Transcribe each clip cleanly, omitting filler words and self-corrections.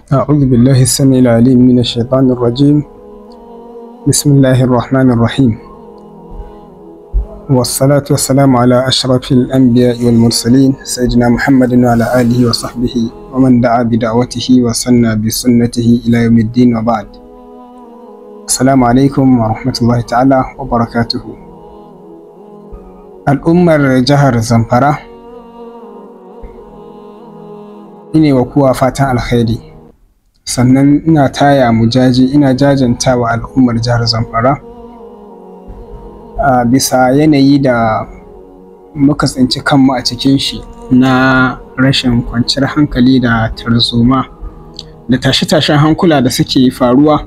أعوذ بالله السميع العليم من الشيطان الرجيم. بسم الله الرحمن الرحيم، والصلاة والسلام على أشرف الأنبياء والمرسلين سيدنا محمد وعلى آله وصحبه ومن دعا بدعوته وسنى بسنته إلى يوم الدين، وبعد. السلام عليكم ورحمة الله تعالى وبركاته. الأمة جهر زنفرة ine wa kowa fatan alkhairi, sannan ina taya mu jaji, ina jajanta wa al'ummar jihar Zamfara a bisa yanayi da muka tsinci kanmu a cikin shi na rashin kwanciyar hankali da tarzoma da tashe-tashen hankula da suke faruwa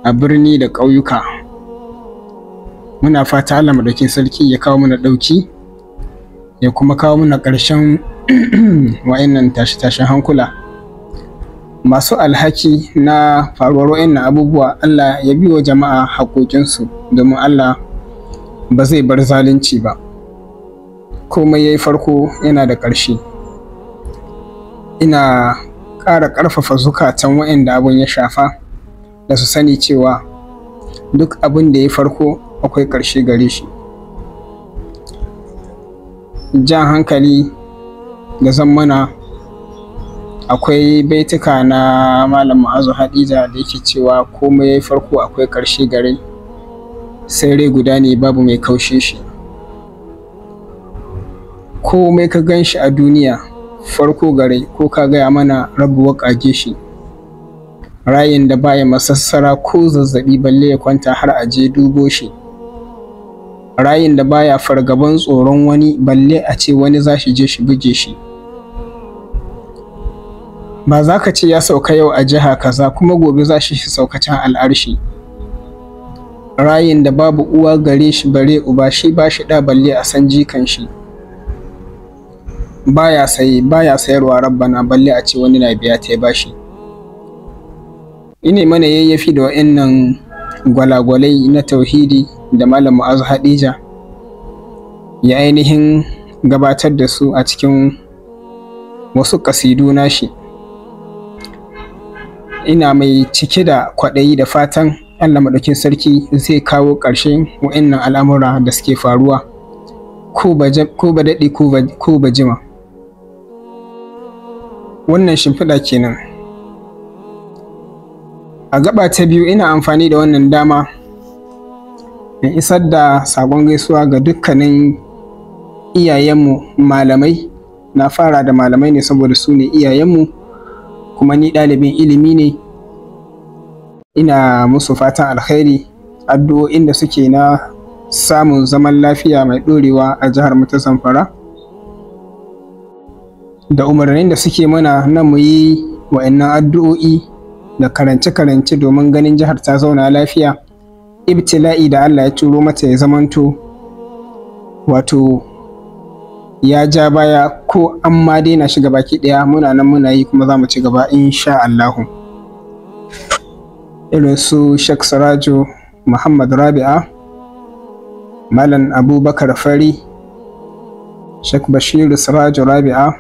a birni da ƙauyuka. Muna fata Allah madaukakin sarki ya kawo mana ɗauki, ya kuma kawo mana ƙarshen wa'annan tashe-tashen hankula masu alhaki na faruwar wa'annan abubuwa. Allah ya biyo jama'a haƙoƙinsu, domin Allah ba zai bar zalunci ba. Komai yayi farko yana da ƙarshe. Ina ƙara ƙarfafa zukatan wa'anda abun ya shafa da su sani cewa duk abin da ya farko akwai ƙarshe gare shi. Jan hankali da zan mana, akwai baituka na Malam Ma'azu Hadija da yake cewa komai yayi farko akwai ƙarshe gare, sai rai guda ne babu mai kaushe shi. Komai ka gan shi a duniya farko gare, ko ka gaya mana rabuwa ƙage shi. Rayin da baya masassara ko zazzaɓi balle ya kwanta har a je dubo shi. Rayin da baya fargaban tsoron wani balle a ce wani za shi je shi buge shi. Ba za ka ce ya sauka yau a jiha kaza kuma gobe za shi sauka can al'arshi. Rayin da babu uwa gare shi bare uba, shi ba shi da balle a san jikan shi. Baya sayarwa rabbana balle a ce wani na biya ta bashi. Ine mana yayyafi da wa'annan gwalagwalai na tauhidi da Malam Ma'azu Hadija ya ainihin gabatar da su a cikin wasu kasidu nashi. Ina mai cike da kwaɗayi da fatan Allah maɗaukin sarki zai kawo ƙarshen wa'annan al'amura da suke faruwa, ko ba daɗi ko ba jima. Wannan shimfiɗa kenan. A gaba ta biyu, ina amfani da wannan dama in isar da saƙon gaisuwa ga dukkanin iyayenmu malamai. Na fara da malamai ne saboda su ne iyayenmu, kuma ni ɗalibin ilimi ne. Ina musu fatan alkhairi, addu'o'in da suke na samun zaman lafiya mai ɗorewa a jihar mu ta Zamfara, da umarnin da suke mana na mu yi wa'annan addu'o'i da karance-karance domin ganin jihar ta zauna lafiya. Ibtila'i da Allah ya turo mata ya zamanto wato ya ja baya, ko an ma daina shi baki ɗaya. Muna nan muna yi kuma za mu ci gaba insha Allahu. Irin su Sheikh Sirajo Muhammad Rabi'a, Malam Abubakar Fari, Sheikh Bashiru Sirajo Rabi'a,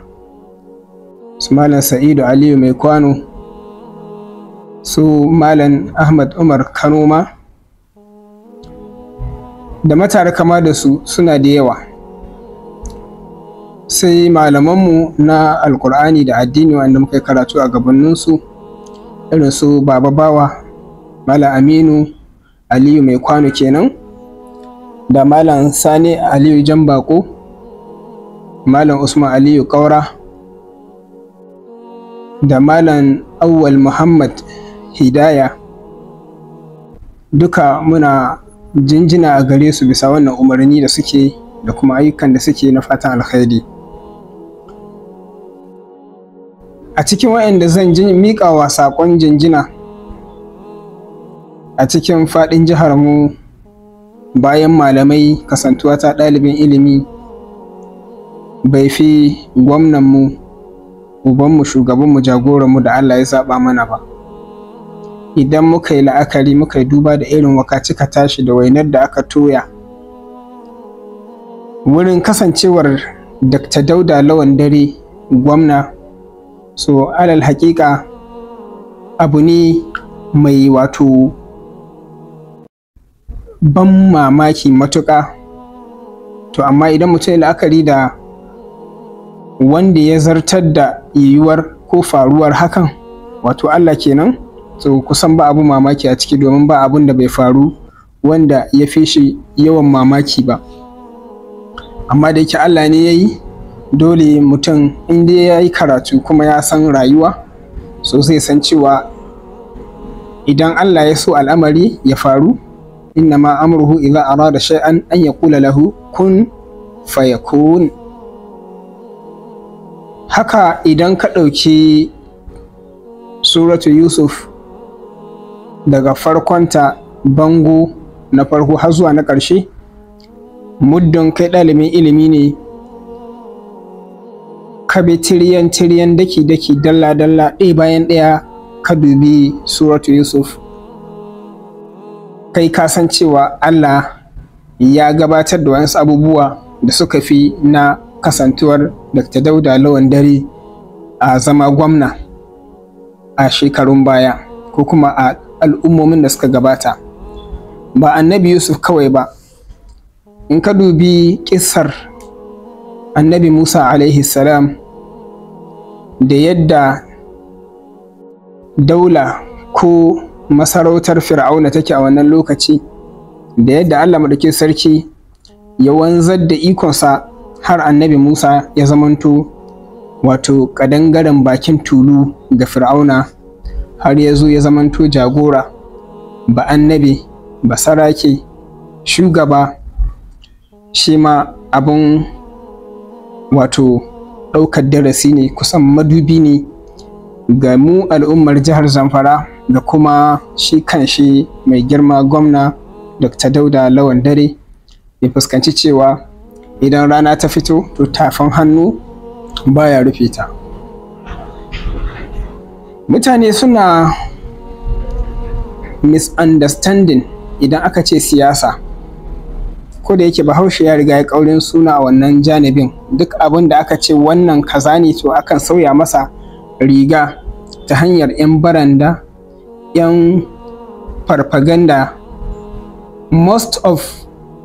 su Malam Sa'idu Aliyu Mai Kwano, su Malam Ahmad Umar Kanoma, da matare kama da su suna da yawa. Sai malamanmu na Alƙur'ani da addini wanda muka yi karatu a gabaninsu, irin su Baba Bawa, Malam Aminu Aliyu Mai Kwano kenan, da Malam Sani Aliyu Jambako, Malam Usman Aliyu Kaura, da Malam Awwal Muhammad Hidaya. Duka muna jinjina a gare su bisa wannan umarni da suke da kuma ayyukan da suke na fatan alkhairi. A cikin waɗanda zan miƙa wa saƙon jinjina a cikin faɗin jihar mu, bayan malamai, kasantuwa ta ɗalibin ilimi, bai fi gwamnanmu, ubanmu, shugabanmu, jagoranmu da Allah ya zaɓa mana ba. Idan muka yi la'akari, muka yi duba da irin wakacika tashi da wainar da aka toya wurin kasancewar Dr. Dauda Lawan Dare gwamna, so alal haƙiƙa abu ne mai wato ban mamaki matuƙa. To amma idan mutum ya la'akari da wanda ya zartar da yiwuwar ko faruwar hakan, wato Allah kenan, to kusan ba abu mamaki a ciki, domin ba abun da bai faru wanda ya fi shi yawan mamaki ba. Amma da yake Allah ne ya yi, dole mutum in dai ya yi karatu kuma ya san rayuwa, so zai san cewa idan Allah ya so al'amari ya faru, innama amruhu idza arada shay'an an yaqula lahu kun fayakun. Haka idan ka ɗauki suratu Yusuf daga farkonta bango na farko har zuwa na ƙarshe, muddin kai ɗalibin ilimi ne, ka bi tiriyan daki dalla ɗaya bayan ɗaya ka dubi suratu Yusuf, kai ka san cewa Allah ya gabatar da wasu abubuwa da suka fi na kasantuwar Dr. Dauda Lawan Dare a zama gwamna a shekarun baya ko kuma a al'ummomin da suka gabata. Ba annabi Yusuf kawai ba, in ka dubi ƙissar annabi Musa alaihi salam da yadda daula ko masarautar Fir'auna take a wannan lokaci, da yadda Allah maɗaukin sarki ya wanzar da ikonsa har annabi Musa ya zamanto wato ƙadangaren bakin tulu ga Fir'auna, har ya zo ya zamanto jagora, ba annabi, ba sarake, shugaba, shi ma abin wato ɗaukar darasi ne, kusan madubi ne ga mu al'ummar jihar Zamfara da kuma shi kanshi mai girma gwamna Dr. Dauda Lawan Dare, ya fuskanci cewa idan rana ta fito to tafin hannu baya rufe ta. Mutane suna misunderstanding idan aka ce siyasa, ko da yake Bahaushe ya riga ya ƙaurin suna a wannan janibin, duk abin da aka ce wannan kaza ne to akan sauya masa riga ta hanyar 'yan baranda, 'yan farfaganda. Most of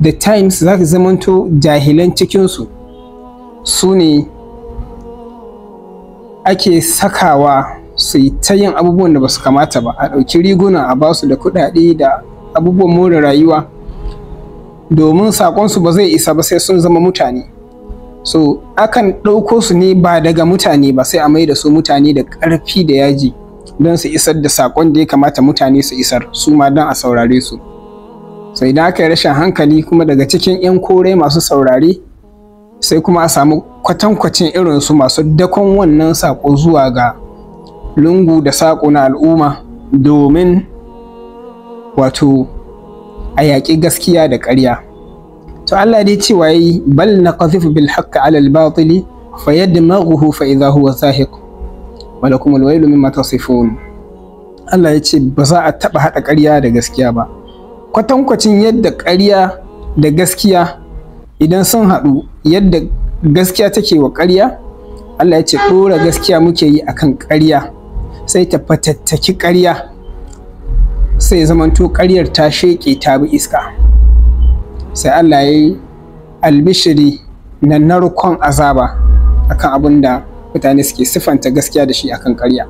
the times za ka zamanto jahilan cikinsu su ne ake sakawa su yi ta yin abubuwan da ba su kamata ba, a ɗauki riguna a basu da kuɗaɗe da abubuwan more rayuwa, domin saƙonsu ba zai isa ba sai sun zama mutane. So akan ɗauko su ne ba daga mutane ba, sai a mai da su mutane da ƙarfi da yaji don su isar da saƙon da ya kamata mutane su isar, su ma don a saurare su. So idan aka yi rashin hankali kuma daga cikin 'yan kore masu saurare, sai kuma a samu kwatankwacin irinsu masu dakon wannan saƙo zuwa ga lungu da saƙo na al'umma, domin wato a yaƙi gaskiya da ƙarya. To Allah dai cewa yi bal naqdhifu bil haqqi 'ala al batili fayadmaghuhu fa idha huwa zahiq wa lakum al waylu mimma tasifun. Allah ya ce ba za a taɓa haɗa ƙarya da gaskiya ba. Kwatankwacin yadda ƙarya da gaskiya idan sun haɗu, yadda gaskiya take wa ƙarya, Allah ya ce ɗora gaskiya muke yi akan ƙarya, sai ta fatattaki ƙarya, sai zamanto ƙaryar ta sheƙe ta bi iska. Sai Allah ya yi albishiri na narkon azaba akan abin da mutane suke siffanta gaskiya da shi akan ƙarya.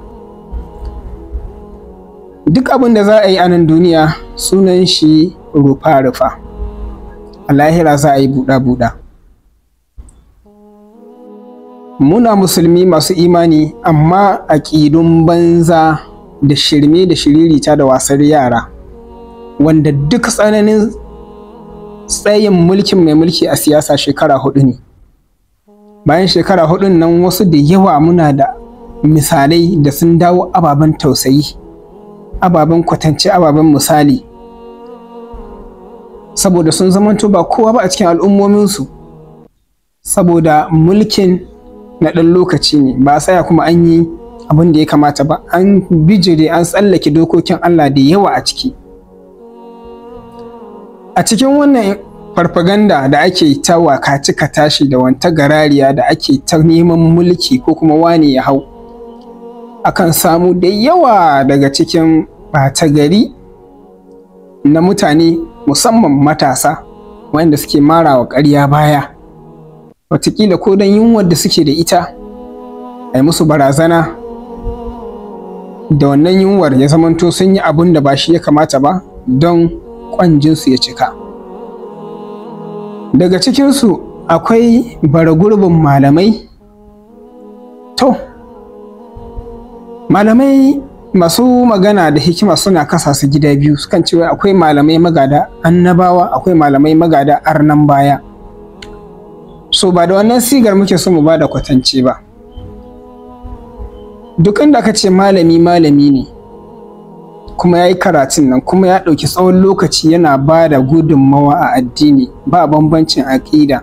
Duk abin da za a yi a nan duniya sunan shi rufa-rufa, a lahira za a yi buɗa-buɗa. Muna musulmi masu imani, amma aƙidun banza da shirme da shiririta da wasar yara, wanda duk tsananin tsayin mulkin mai mulki a siyasa shekara 4 ne. Bayan shekara 4 nan wasu da yawa muna da misalai da sun dawo ababen tausayi, ababen kwatance, ababen misali, saboda sun zamanto ba kowa ba a cikin al'ummominsu, saboda mulkin na ɗan lokaci ne, ba a tsaya kuma an yi abin da ya kamata ba, an bijire, an tsallake dokokin Allah da yawa a ciki. A cikin wannan farfaganda da ake ta waka cika tashi da wanta garariya da ake ta neman mulki ko kuma wani ya hau, akan samu da yawa daga cikin ɓata gari na mutane musamman matasa wanda suke marawa ƙarya baya, wataƙila ko don yunwar da suke da ita a yi musu barazana da wannan yunwar ya zamanto sun yi abin da ba shi ya kamata ba don ƙwanjinsu ya cika. Daga cikinsu akwai bara gurbin malamai. To, malamai masu magana da hikima suna kasa su gida biyu, sukan cewa akwai malamai magada annabawa, akwai malamai magada arnan baya. So ba da wannan sigar muke so mu ba da kwatance ba. Duk inda aka ce malami ne kuma ya yi karatun nan kuma ya ɗauki tsawon lokaci yana ba da gudunmawa a addini, ba bambancin aƙida,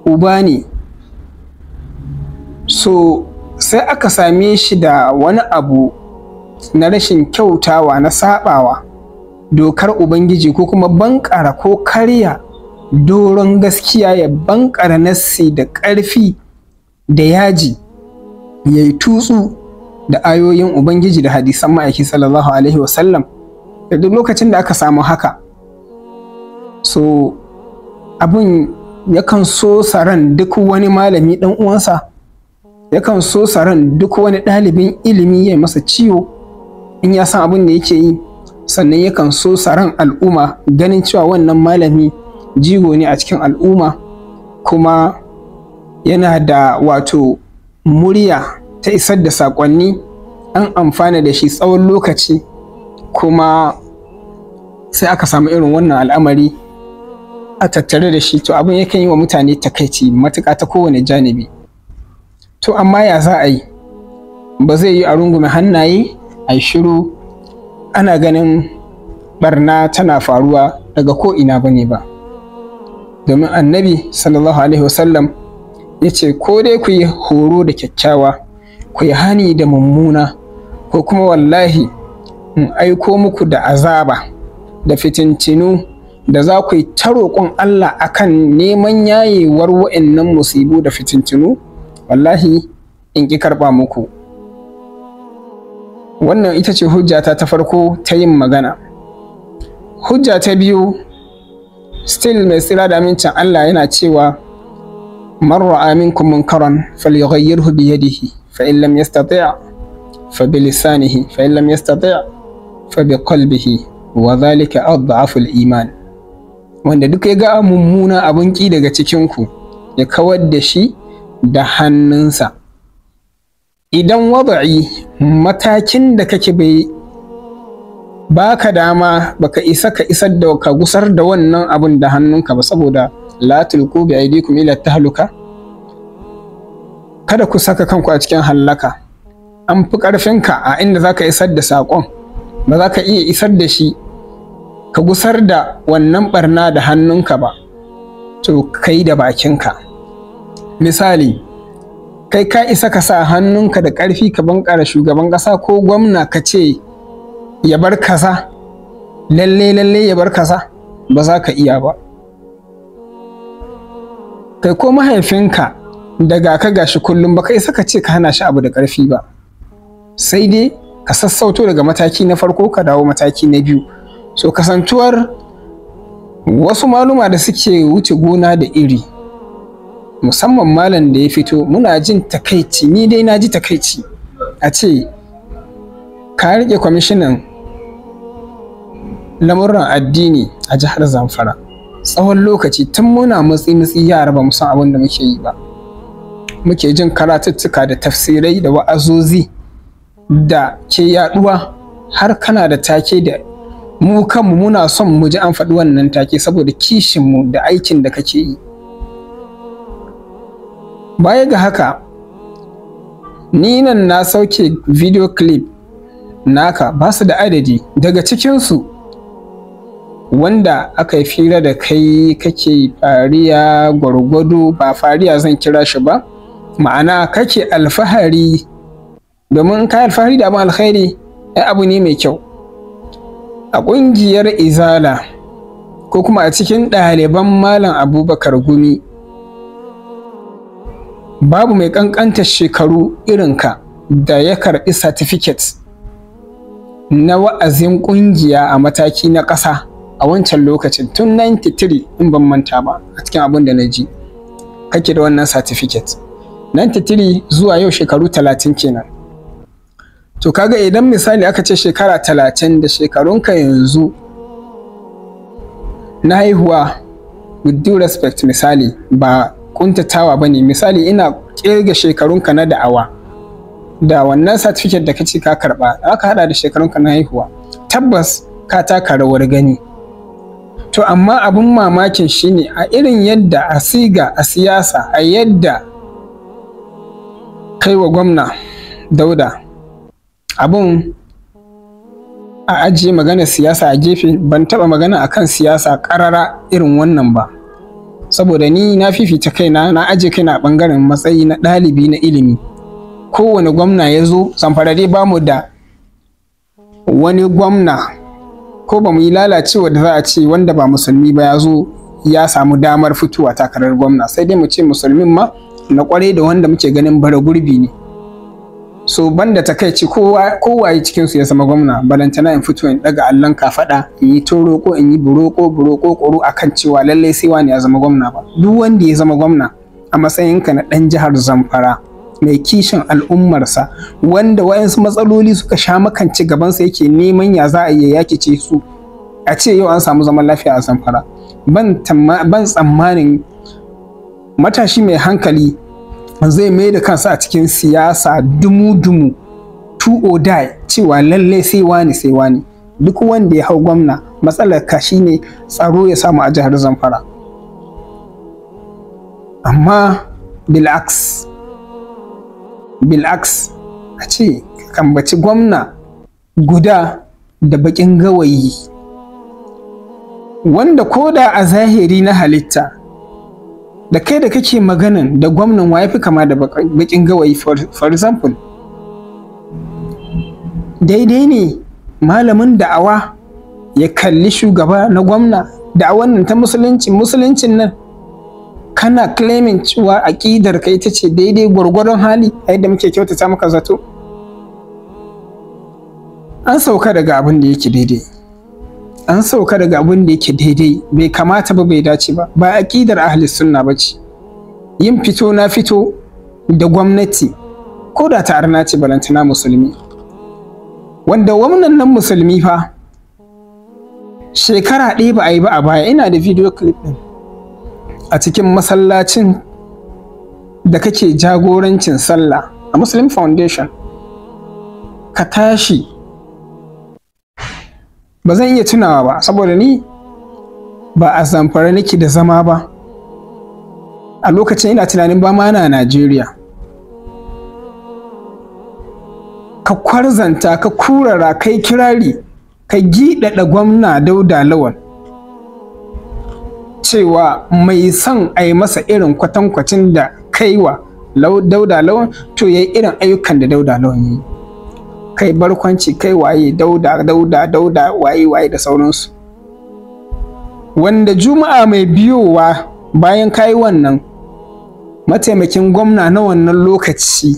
uba ne. So sai aka same shi da wani abu na rashin kyautawa, na saɓawa dokar Ubangiji, ko kuma bankara ko karya doron gaskiya, ya bankara nassi da ƙarfi da yaji, ya yi tutsu da ayoyin Ubangiji da hadisan ma'aiki sallallahu alaihi wasallam. Da duk lokacin da aka samu haka, so abin yakan so saran duk wani malami ɗan uwansa, yakan so saran duk wani ɗalibin ilimi ya masa ciwo in ya san abin da yake yi, sannan yakan so saran al'umma ganin cewa wannan malami jigo ne a cikin al'umma, kuma yana da wato murya ta isar da saƙonni, an amfana da shi tsawon lokaci, kuma sai aka samu irin wannan al'amari a tattare da shi. To abin yakan yi wa mutane takaici matuƙa ta kowane janibi. To amma ya za a yi? Ba zai yi a rungume hannaye a yi shiru ana ganin barna tana faruwa daga ko'ina ba ne ba. Domin annabi sallallahu alaihi wasallam ya ce, ko dai ku yi horo da kyakkyawa, ku yi hani da mummuna, ko kuma wallahi in aiko muku da azaba da fitintinu da za ku yi ta roƙon Allah akan neman yayewar wa'annan musibu da fitintinu, wallahi in ƙi karɓa muku. Wannan ita ce hujjata ta farko ta yin magana. Hujja ta biyu, still mai tsira da amincin Allah yana cewa, man ra'a minkum munkaran falyughayyirhu bi yadihi fa in lam yastati' fa bi lisanihi fa in lam yastati' fa bi qalbihi wa dhalika adhafu al-iman. Wanda duk ya ga mummuna abun ki daga cikin ku, ya kawar da shi da hannunsa. Idan wada'i, matakin da kake bai baka dama, baka isa ka isar da ka gusar da wannan abun da hannunka ba, saboda la tulqu bi aydikum ila tahluka, kada ku saka kanku a cikin hallaka. An fi ƙarfinka a inda zaka isar da saƙon, ba za ka iya isar da shi ka gusar da wannan barna da hannunka ba, to kai da bakinka. Misali, kai ka isa ka sa hannunka da ƙarfi ka bankara shugaban ƙasa ko gwamna ka ce ya bar kaza, lalle ya bar kaza, ba za ka iya ba. Kai ko mahaifinka daga ka gashi kullum, ba ka isa ka ce ka hana shi abu da ƙarfi ba, sai dai ka sassauto daga mataki na farko ka dawo mataki na biyu. So kasantuwar wasu maluma da suke wuce gona da iri, musamman malam da ya fito, muna jin takaici, ni dai na ji takaici a ce ka riƙe kwamishinan lamuran addini a jihar Zamfara tsawon lokaci, tun muna mutsi yara ba mu san abin da muke yi ba. Muke jin karatuttuka da tafsirai da wa'azozi da ke yaduwa, har kana da take da mu kanmu muna son mu ji an faɗi wannan take saboda kishinmu da aikin da kake yi. Baya ga haka, ni nan na sauke video clip naka ba su da adadi, daga cikinsu wanda aka yi fira da kai kake fariya gwargwado, ba fariya zan kira shi ba, ma'ana kake alfahari, domin ka alfahari da abin alkhairi ai abu ne mai kyau. A ƙungiyar Izala ko kuma a cikin ɗaliban Malam Abubakar Gumi, babu mai ƙanƙantar shekaru irinka da ya karɓi certificate na wa'azin ƙungiya a mataki na ƙasa a wancan lokacin tun 93 in ban manta ba a cikin abin da na ji kake da wannan certificate 93 zuwa yau shekaru 30 kenan. To kaga idan misali aka ce shekara 30 da shekarunka yanzu na haihuwa, with due respect misali ba kuntatawa ba ne, misali ina kirga shekarunka na da'awa da wannan certificate da kace ka karba aka hada da shekarunka na haihuwa, tabbas ka taka rawar gani. To amma abin mamakin shine a irin yadda a siga a siyasa a yadda kai wa gwamna Dauda abun a ajiye magana siyasa a gefe, ban taba magana akan siyasa karara irin wannan ba, saboda ni na fifita kaina, na aje kaina a bangaren matsayi na ɗalibi na ilimi. Kowane gwamna ya zo Zamfara dai bamu da wani gwamna ko ba mu yi lalacewa da za a ce wanda ba musulmi ba ya zo ya samu damar fitowa takarar gwamna, sai dai mu ce musulmin ma na kwarai da wanda muke ganin bara gurbi ne. So banda takaici kowa yi cikinsu ya zama gwamna, balantana in fito in daga allon kafaɗa in yi toroko in yi buroko ƙoro akan cewa lallai sai wani ya zama gwamna ba. Duk wanda ya zama gwamna a matsayinka na ɗan jihar Zamfara mai kishin al'ummarsa, wanda wayansu matsaloli suka sha makanci gabansa yake neman ya za a yi yakice su, a ce yau an samu zaman lafiya a Zamfara, ban tsammanin matashi mai hankali zai mai da kansa a cikin siyasa dumu-dumu to or die cewa lallai sai wani. Duk wanda ya hau gwamna matsalar ka shine tsaro ya samu a jihar Zamfara. Amma bil'aks a ce kambaci gwamna guda da bakin gawayi, wanda koda a zahiri na halitta da kai da kake maganan da gwamnan wa yafi kama da bakin gawayi. For example, daidai ne malamin da'awa ya kalli shugaba na gwamna da'awan nan ta musuluncin nan kana claiming cewa aƙidar kai ita ce daidai gwargwadon hali a yadda muke kyautata maka zato? An sauka daga abin da yake daidai, bai kamata ba, bai dace ba aƙidar ahlus sunna bace yin fito na fito da gwamnati ko da ta arna ce balantana musulmi, wanda wannan nan musulmi fa shekara ɗaya ba a yi ba a baya. Ina da video clip ɗin a cikin masallacin da kake jagorancin sallah a Muslim Foundation, ka tashi ba zan iya tunawa ba saboda ni ba a Zamfara nake da zama ba a lokacin, ina tunanin ba ma na Najeriya. Ka kwarzanta, ka kurara, kai kirari, ka giɗaɗa gwamna Dauda Lawal cewa mai son a yi masa irin kwatankwacin da kaiwa Dauda Lawal to ya yi irin ayyukan da Dauda Lawal yi. Kai barkwanci, kai waye Dauda waye da sauransu, wanda juma'a mai biyowa bayan kayi wannan, mataimakin gwamna na wannan lokaci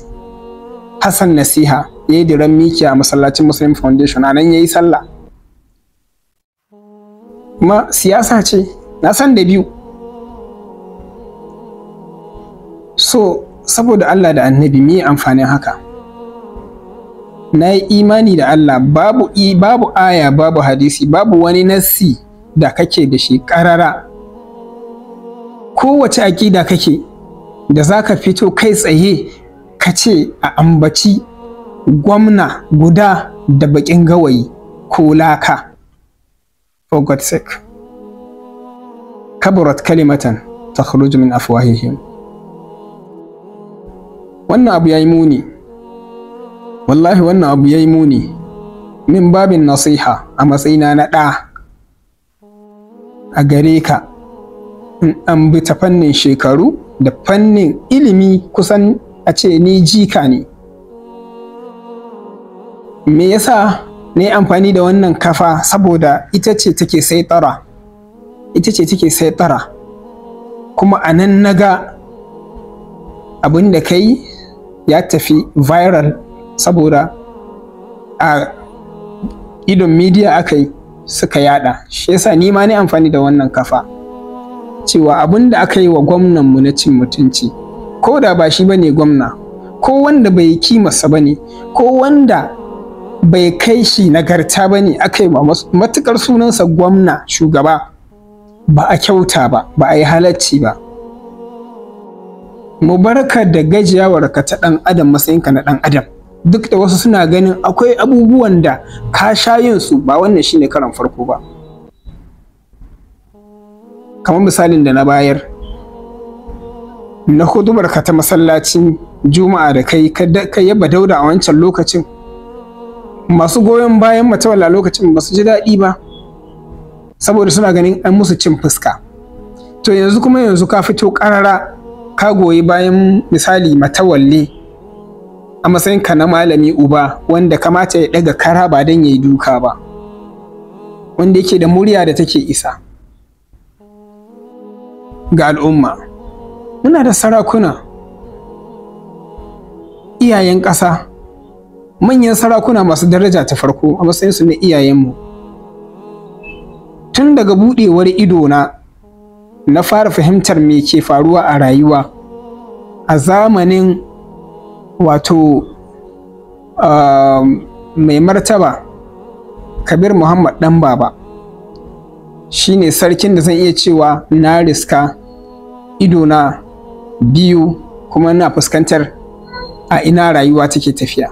Hassan Nasiha ya yi diran miki a masallacin Muslim Foundation, a nan ya yi sallah. Kuma siyasa ce na san da biyu. So saboda Allah da annabi me amfanin haka? Na yi imani da Allah babu aya, babu hadisi, babu wani nassi da kake da shi ƙarara, kowace aƙida kake da za ka fito kai tsaye ka ce a ambaci gwamna guda da baƙin gawayi ko laka. For God's sake, kaburat kalimatan takhruju min afwahihim. Wannan abu yayi muni, wallahi wannan abu yayi muni. Min babin nasiha a matsayina na ɗa a gare ka, in an bi ta fannin shekaru da fannin ilimi, kusan a ce ni jika ne. Me yasa ne amfani da wannan kafa? Saboda ita ce take saitara, kuma a nan naga abin da kai ya tafi viral saboda a idon midiya aka yi suka yada. Shi yasa ni ma ne amfani da wannan kafa cewa abin da aka yi wa gwamnanmu na cin mutunci, ko da ba shi bane gwamna, ko wanda bai kimarsa bane, ko wanda bai kai shi nagarta bane, aka yi matukar sunansa gwamna shugaba, ba a kyauta ba, ba a yi halacci ba. Mu barka da gajiyawarka ta ɗan adam matsayinka na ɗan adam, duk da wasu suna ganin akwai abubuwan da ka sha yin su, ba wannan shine karan farko ba. Kamar misalin da na bayar na hudubarka ta masallacin juma'a da kai yaba Dauda a wancan lokacin, masu goyon bayan Matawalla lokacin ba su ji daɗi ba, saboda suna ganin an musu cin fuska. To yanzu kuma ka fito ƙarara ka goyi bayan misali Matawalle a matsayinka na malami uba wanda kamata ya ɗaga kara ba don ya yi duka ba, wanda yake da murya da take isa ga al'umma. Muna da sarakuna, iyayen ƙasa, manyan sarakuna masu daraja ta farko a matsayinsu na iyayenmu. Tun daga buɗewar idona na fara fahimtar me ke faruwa a rayuwa a zamanin wato mai martaba Kabir Muhammad ɗan baba, shi ne sarkin da zan iya cewa na riska idona biyu kuma na fuskantar a ina rayuwa take tafiya.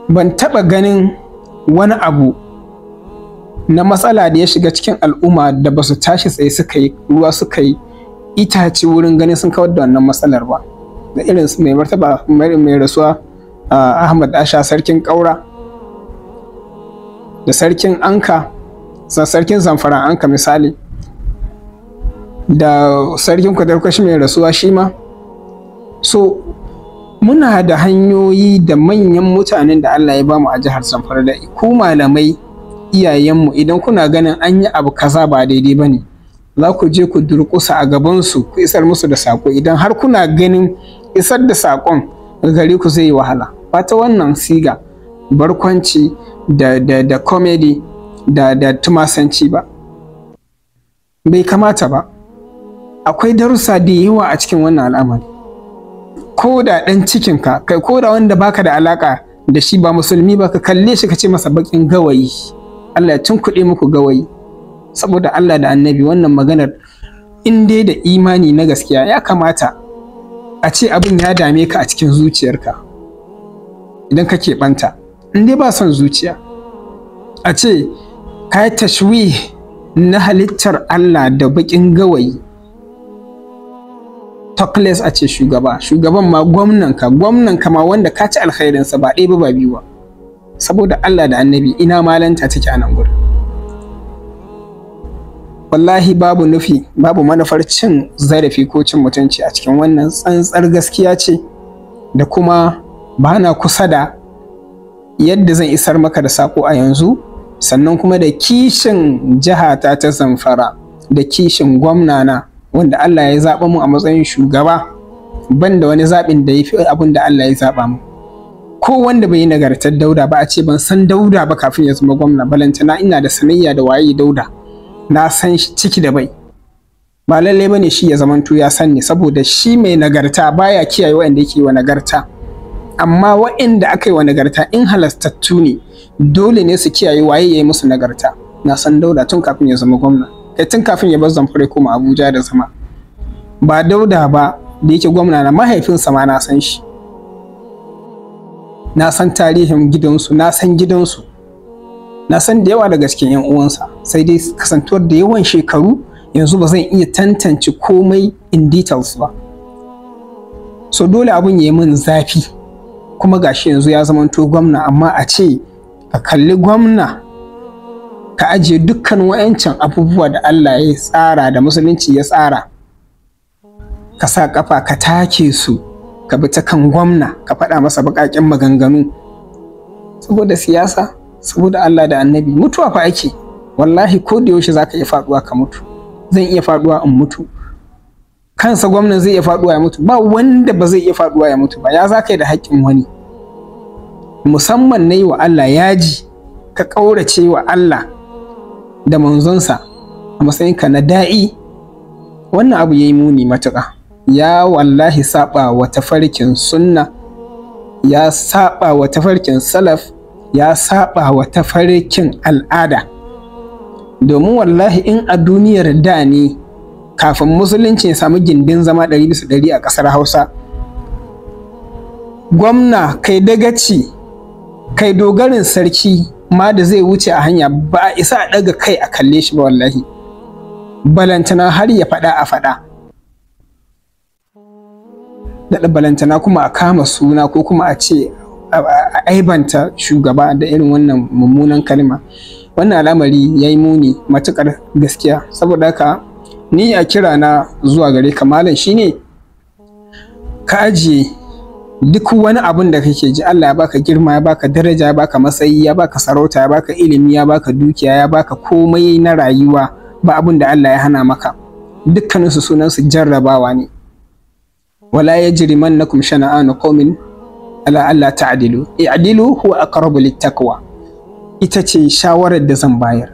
Ban taɓa ganin wani abu na matsala da ya shiga cikin al'umma da ba su tashi tsaye suka yi ruwa suka yi itace wurin ganin sun kawar da wannan matsalar ba. Da irin mai martaba mai rasuwa Ahmad Asha sarkin Kaura, da sarkin Anka, sarkin Zamfara Anka misali, da sarkin Kudarkwashi mai rasuwa shi ma. So muna da hanyoyi da manyan mutanen da Allah ya bamu a jihar Zamfara, da ku malamai iyayenmu, idan kuna ganin an yi abu kaza ba daidai ba ne, za ku je ku durƙusa a gabansu ku isar musu da saƙo. Idan har kuna ganin isar da saƙon gare ku zai yi wahala, ba ta wannan siga barkwanci da comedy da tumasanci ba, bai kamata ba. Akwai darussa da yawa a cikin wannan al'amari. Ko da ɗan cikinka, kai ko da wanda baka da alaƙa da shi ba musulmi ba, ka kalle shi ka ce masa baƙin gawayi, Allah ya tunkuɗe muku gawayi. Saboda Allah da Annabi, wannan maganar in dai da imani na gaskiya ya kamata a ce abin ya dame ka a cikin zuciyarka. Idan ka keɓanta, in dai ba son zuciya, a ce ka yi tashwih na halittar Allah da baƙin gawayi. Talkless a ce shugaban ma gwamnanka ma wanda ka ci alkhairinsa ba ɗaya ba biyu ba. Saboda Allah da Annabi, ina malanta take a nan gurin. Wallahi babu nufi, babu manufar cin zarafi ko cin mutunci a cikin wannan, tsantsar gaskiya ce, da kuma ba na kusa da yadda zan isar maka da sako a yanzu, sannan kuma da kishin jihata ta Zamfara, da kishin gwamnana wanda Allah ya zaɓa mu a matsayin shugaba, ban da wani zaɓin da ya fi abin da Allah ya zaɓa mu. Ko wanda bai yi nagartar Dauda ba, a ce ban san Dauda ba kafin ya zama gwamna, balantana ina da sanayya da waye Dauda, na san shi ciki da bai. Ba lallai bane shi ya zamanto ya san ni, saboda shi mai nagarta baya kiyaye waɗanda yake wa nagarta, amma waɗanda aka yi wa nagarta in halastattu ne dole ne su kiyaye waye ya yi musu nagarta. Na san Dauda tun kafin ya zama gwamna, kai tun kafin ya bar Zamfara kuma Abuja da zama. Ba Dauda ba da yake gwamna na, mahaifinsa ma na san shi, na san tarihin gidansu, na san gidansu, na san da yawa daga cikin 'yan uwansa, sai dai kasantuwar da yawan shekaru yanzu ba zan iya tantance komai in details ba. So dole abun ya yi min zafi, kuma gashi yanzu ya zamanto gwamna, amma a ce ka kalli gwamna ka ajiye dukkan wa'ancan abubuwa da Allah ya tsara da musulunci ya tsara, ka sa kafa ka take su, ka bi ta kan gwamna ka faɗa masa baƙaƙen maganganu saboda siyasa, saboda Allah da Annabi. Mutuwa fa ake, wallahi ko da yaushe zaka iya faɗuwa ka mutu, zan iya faɗuwa in mutu. kansa gwamnan zai iya faɗuwa ya mutu, ba wanda ba zai iya faɗuwa ya mutu ba. Ya za ka yi da haƙƙin wani, musamman na yi wa Allah yaji, ka ƙaurace wa Allah da manzonsa a matsayinka na da'i. Wannan abu ya yi muni matuƙa, ya wallahi saɓa wa tafarkin sunna, ya saɓa wa tafarkin salaf, ya saɓa wa tafarkin al'ada. Domin wallahi in a duniyar da ne kafin musulunci ya samu gindin zama 100% a ƙasar Hausa, gwamna kai dagaci kai dogarin sarki ma da zai wuce a hanya ba a isa a ɗaga kai a kalle shi ba wallahi, balantana har ya faɗa a faɗa, daɗa balantana kuma a kama suna ko kuma a ce a aibanta shugaba da irin wannan mummunan kalma. Wannan al'amari ya yi muni matuƙar gaskiya. Saboda haka ni a kira na zuwa gare ka malam shine ka ajiye duk wani abun da kake ji. Allah ya baka girma, ya baka daraja, ya baka matsayi, ya baka sarauta, ya baka ilimi, ya baka dukiya, ya baka komai na rayuwa, ba abun da Allah ya hana maka. Dukkaninsu sunansu jarrabawa ne. wala yajrimannakum shana'anu qaumin ala alla ta'dilu i'dilu huwa aqrabu littaqwa. Ita ce shawarar da zan bayar.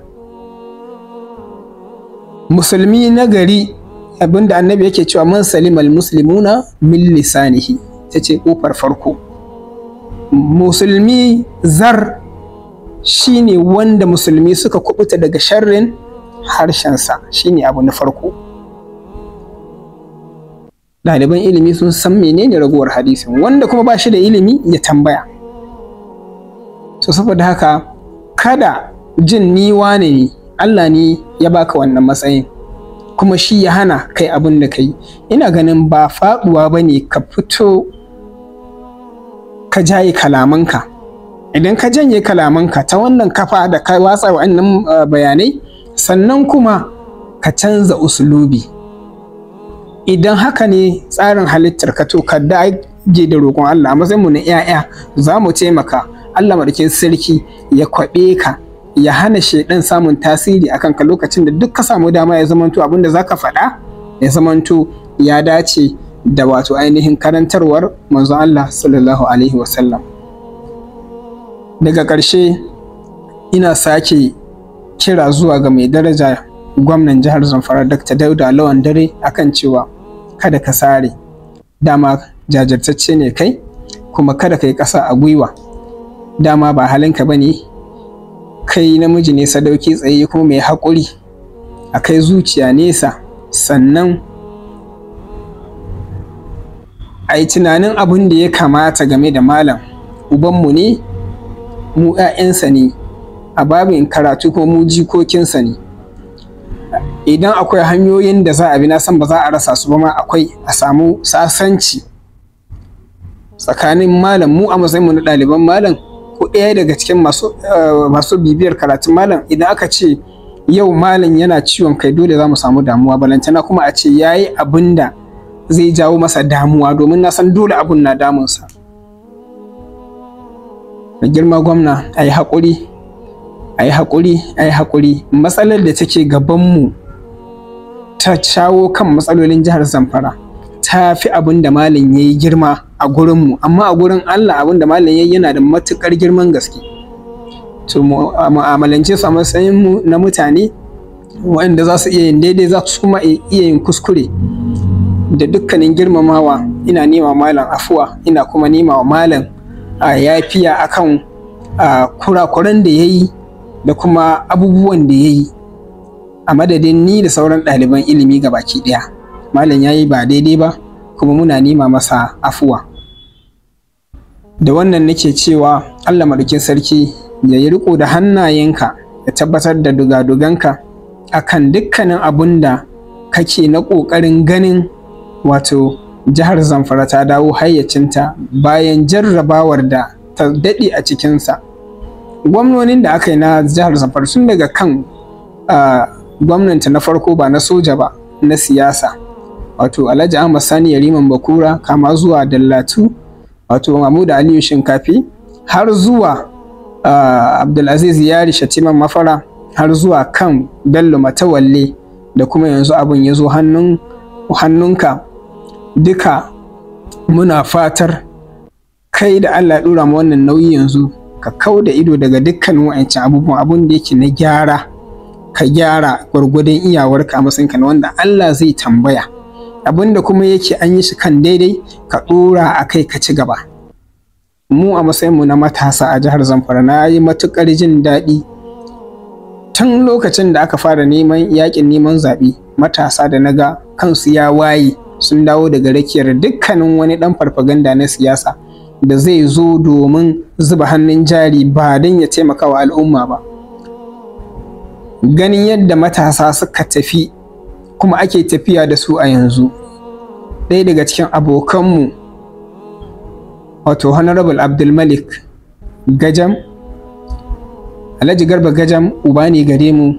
Musulmi na gari, abinda annabi yake cewa man salimal muslimuna min lisanihi, ita ce kofar farko. Musulmi zar shine wanda musulmi suka kubuta daga sharrin harshensa, shine abu na farko. Ɗaliban ilimi sun san menene ragowar hadisin, wanda kuma ba shi da ilimi ya tambaya. So saboda haka kada jin ni wane ne, Allah ne ya baka wannan matsayin kuma shi ya hana kai abin da kai. Ina ganin ba faɗuwa ba ne ka fito ka jaye kalamanka. Idan ka janye kalamanka ta wannan kafa da ka watsa wa'annan bayanai, sannan kuma ka canza usulubi. Idan haka ne tsarin halittar ka, to ka dage da roƙon Allah. A matsayin mu na 'ya'ya za mu taimaka. Allah madaukakin sarki ya kwaɓe ka, ya hana shaidan samun tasiri akan ka lokacin da duk ka samu dama, ya zamanto abin da zaka faɗa ya zamanto ya dace da wato ainihin karantarwar manzon Allah sallallahu alaihi wasallam. Daga ƙarshe ina sake kira zuwa ga mai daraja gwamnan jihar Zamfara Dr. Dauda Lawan Dare akan cewa kada ka sare, dama jajirtacce ne kai, kuma kada ka yi ƙasa a gwiwa. Dama ba halinka ba ne, kai namiji ne sadauki tsaye kuma mai haƙuri, a kai zuciya nesa, sannan a yi tunanin abin da ya kamata game da malam. Ubanmu ne, mu 'ya'yansa ne, a babin karatu kuma mu jikokinsa ne. Idan akwai hanyoyin da za a bi, na san ba za a rasa su ba ma, akwai a samu sasanci tsakanin malam, mu a matsayinmu na ɗaliban malam, ko ɗaya daga cikin masu bibiyar karatun malam. Idan aka ce yau malam yana ciwon kai, dole za mu samu damuwa, balantana kuma a ce ya yi abin da zai jawo masa damuwa, domin na san dole abun na damunsa. Da girma gwamna, a yi haƙuri, a yi haƙuri, a yi haƙuri. Matsalar da take gabanmu ta shawo kan matsalolin jihar Zamfara ta fi abin da malam ya yi girma a gurinmu, amma a gurin Allah abin da malam ya yi yana da matuƙar girman gaske. To mu'amalance su a matsayinmu na mutane waɗanda za su iya yin daidai, za su kuma iya yin kuskure. Da dukkanin girmamawa ina nema malam afuwa, ina kuma nema wa malam yafiya akan kurakuran da ya yi da kuma abubuwan da ya yi, a madadin ni da sauran ɗaliban ilimi gabaki ɗaya. Malam ya yi ba daidai ba, kuma muna nema masa afuwa. Da wannan nake cewa Allah madaukakin sarki ya yi riko da hannayenka, ya tabbatar da dugaduganka akan dukkanin abun da kake na ƙoƙarin ganin wato jihar Zamfara ta dawo hayyacinta bayan jarrabawar da ta daɗe a cikinsa. Gwamnonin da aka yi na jihar Zamfara, sun daga kan gwamnanta na farko ba na soja ba, na siyasa, wato Alhaji Ahmad Sani Yariman Bakura, kama zuwa Dallatu wato Mahmud Aliyu Shinkafi, har zuwa Abdulaziz Yari Shatiman Mafara, har zuwa kan Bello Matawalle, da kuma yanzu abin ya zo hannun hannunka duka muna fatar kai da Allah ya ɗora mu wannan nauyi yanzu ka kau da ido daga dukkanin wa'ancan abubuwan, abun da yake na gyara ka gyara gwargwadon iyawarka a matsayinka na wanda Allah zai tambaya, abin da kuma yake an yi shi kan daidai ka ɗora a kai ka ci gaba. Mu a matsayinmu na matasa a jihar Zamfara na yi matuƙar jin daɗi tun lokacin da aka fara yaƙin neman zaɓe, matasa da na ga kansu ya waye sun dawo daga rakiyar dukkanin wani ɗan farfaganda na siyasa da zai zo domin zuba hannun jari ba don ya taimaka wa al'umma ba. Ganin yadda matasa suka tafi kuma ake tafiya da su a yanzu, ɗaya daga cikin abokanmu wato Honorable Abdulmalik Gajam, Alhaji Garba Gajam uba ne gare mu,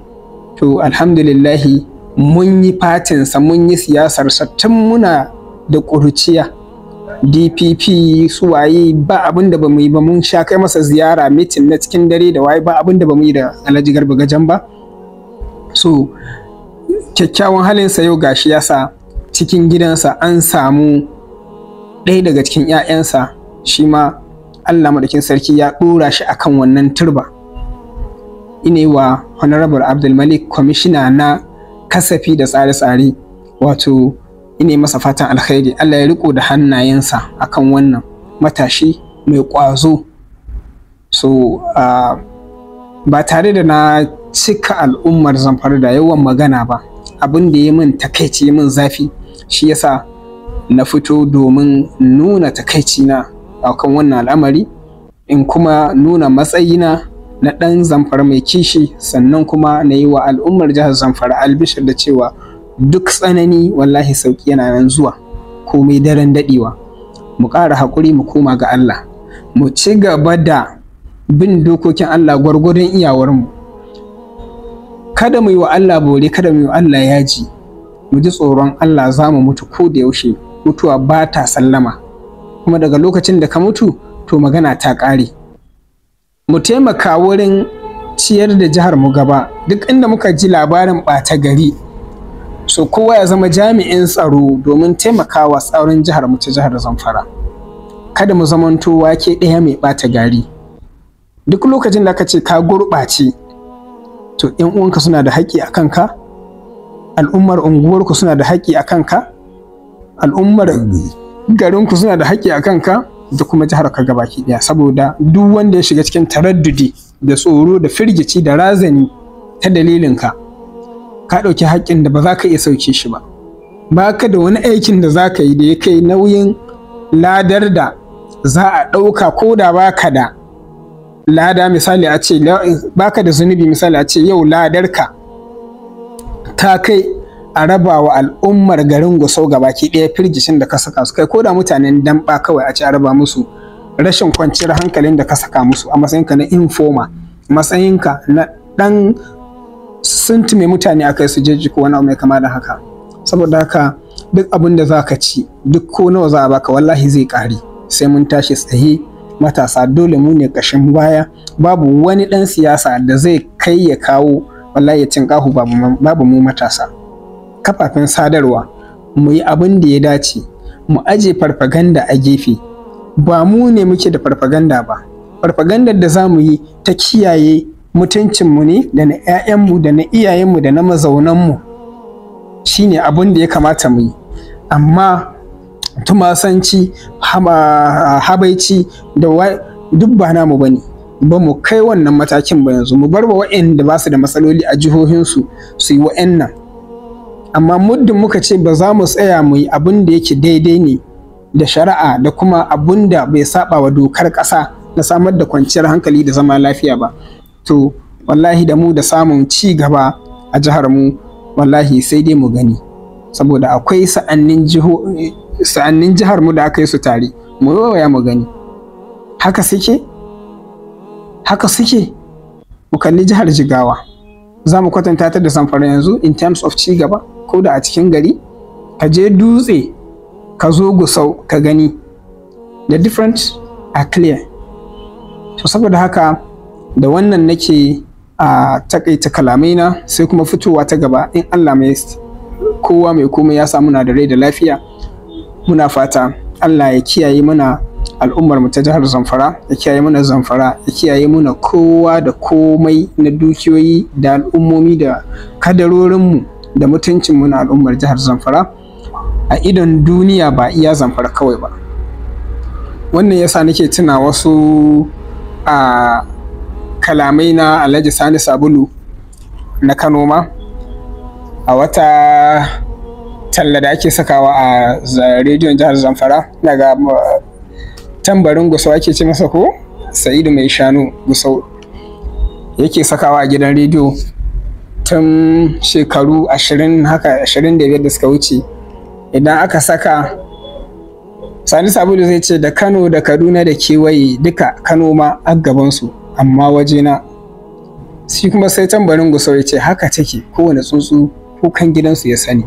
to alhamdulillahi mun yi fatinsa mun yi siyasarsa tun muna da ƙuruciya. DPP su waye ba abin da ba mu yi ba, mun sha kai masa ziyara mitin na cikin dare da waye ba abin da ba mu yi da Alhaji Garba Gajam ba. So kyakkyawan halinsa yau gashi yasa cikin gidansa an samu ɗaya daga cikin 'ya'yansa shi ma Allah madaukin sarki ya ɗora shi akan wannan turba. Ine wa Honorable Abdulmalik kwamishina na kasafi da tsare-tsare, wato ine masa fatan alkhairi, Allah ya riko da hannayensa akan wannan matashi mai ƙwazo. So ba tare da na cika al'ummar Zamfara da yawan magana ba, abin da ya min takaici ya min zafi, shi yasa na fito domin nuna takaici na akan wannan al'amari, in kuma nuna matsayina na ɗan Zamfara mai kishi, sannan kuma na yi wa al'ummar jihar Zamfara albishir da cewa duk tsanani wallahi sauki yana nan zuwa, komai daren daɗewa. Mu ƙara haƙuri mu koma ga Allah, mu ci gaba da bin dokokin Allah gwargwadon iyawarmu. Kada mu yi wa Allah bore, kada mu yi wa Allah yaji, mu ji tsoron Allah za mu mutu ko da yaushe, mutuwa ba ta sallama, kuma daga lokacin da ka mutu to magana ta ƙare. Mu taimaka wurin ciyar da jihar mu gaba, duk inda muka ji labarin ɓata gari, so kowa ya zama jami'in tsaro domin taimakawa tsaron jihar mu ta jihar Zamfara. Kada mu zamanto wake ɗaya mai ɓata gari. Duk lokacin da ka ce ka gurɓace, to 'yan uwanka suna da haƙƙi a kanka, al'ummar unguwarku suna da haƙƙi a kanka, al'ummar garinku suna da haƙƙi a kanka, da kuma jihar ka gabaki ɗaya. Saboda duk wanda ya shiga cikin taraddudi da tsoro da firgici da razani ta dalilinka, ka ɗauki haƙƙin da ba za ka iya sauke shi ba. Ba ka da wani aikin da za ka yi da ya kai nauyin ladar da za a ɗauka, ko da ba ka da lada, misali a ce ba ka da zunubi, misali a ce yau ladarka ta kai a raba wa al'ummar garin Gusau gabaki ɗaya firgicin da ka saka su, kai ko da mutanen Damba kawai a ce a raba musu rashin kwanciyar hankalin da ka saka musu a matsayinka na informa, matsayinka na ɗan suntume mutane a kai su jeji ko wani abu mai kama da haka. Saboda haka duk abin da za ka ci, duk ko nawa za a baka, wallahi zai ƙare. Sai mun tashi tsaye matasa, dole mu ne ƙashin baya. Babu wani ɗan siyasa da zai kai ya kawo, wallahi ya cin ƙahu babu mu matasa. Kafafen sadarwa mu yi abin da ya dace, mu aje farfaganda a gefe. Ba mu ne muke da farfaganda ba, farfagandar da za mu yi ta kiyaye mutuncinmu ne da na 'ya'yanmu da na iyayenmu da na mazaunanmu, shi ne abin da ya kamata mu yi. Amma tumasanci, habaici da duk ba namu ba ne, ba mu kai wannan matakin ba yanzu. Mu bar wa waɗanda ba su da matsaloli a jihohinsu su yi wa'annan. Amma muddin muka ce ba za mu tsaya mu yi abin da yake daidai ne da shari'a da kuma abin da bai saba wa dokar ƙasa na samar da kwanciyar hankali da zama lafiya ba, to wallahi da mu da samun ci gaba a jihar mu, wallahi sai dai mu gani. Saboda akwai sa'annin jihar mu da aka yi su tare, mu waya mu gani. Haka suke mu kalli jihar Jigawa, za mu kwatanta ta da Zamfara yanzu in terms of ci gaba, ko da a cikin gari ka je Dutse ka zo Gusau ka gani, the difference are clear. So saboda haka da wannan nake a takaita kalamaina, sai kuma fitowa ta gaba in Allah mai kowa mai komai ya sa muna da rai da lafiya. Muna fata Allah ya kiyaye mana al'ummar mu ta jihar Zamfara, ya kiyaye mana Zamfara, ya kiyaye mana kowa da komai na dukiyoyi da al'ummomi da kadarorinmu da mutuncinmu na al'ummar jihar Zamfara a idon duniya, ba iya Zamfara kawai ba. Wannan yasa nake tuna wasu kalamai na Alhaji Sani Sabulu na Kano ma a wata talla da ake sakawa a rediyon jihar Zamfara, daga tambarin Gusau ake ce masa ko Sa'idu Mai Shanu Gusau, yake sakawa a gidan rediyo tun shekaru 20 haka 25 da suka wuce. Idan aka saka, Sani Sabulu zai ce da Kano da Kaduna da kewaye duka Kano ma a gabansu, amma wajena. Shi kuma sai tambarin Gusau ya ce haka take, kowane tsuntsu kukan gidansu ya sani.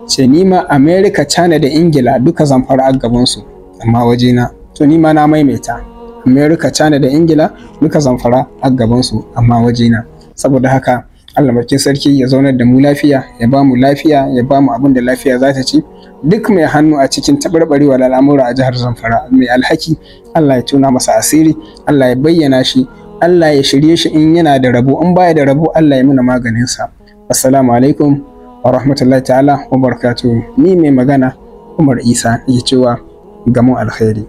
Ce ni ma America, China da Ingila duka Zamfara a gabansu, amma wajena. To ni ma na maimaita, America, China da Ingila duka Zamfara a gabansu, amma wajena. Saboda haka Allah barkin sarki ya zaunar da mu lafiya, ya ba mu lafiya, ya ba mu abin da lafiya za ta ci. Duk mai hannu a cikin taɓarɓarewa al'amura a jihar Zamfara, mai alhaki, Allah ya tona masa asiri, Allah ya bayyana shi, Allah ya shirye shi in yana da rabo, in baya da rabo Allah ya muna maganinsa. Assalamu alaikum wa rahmatullahi ta'ala wa barakatuhu. Ni mai magana Umar Isa, ya cewa gamu alkhairi.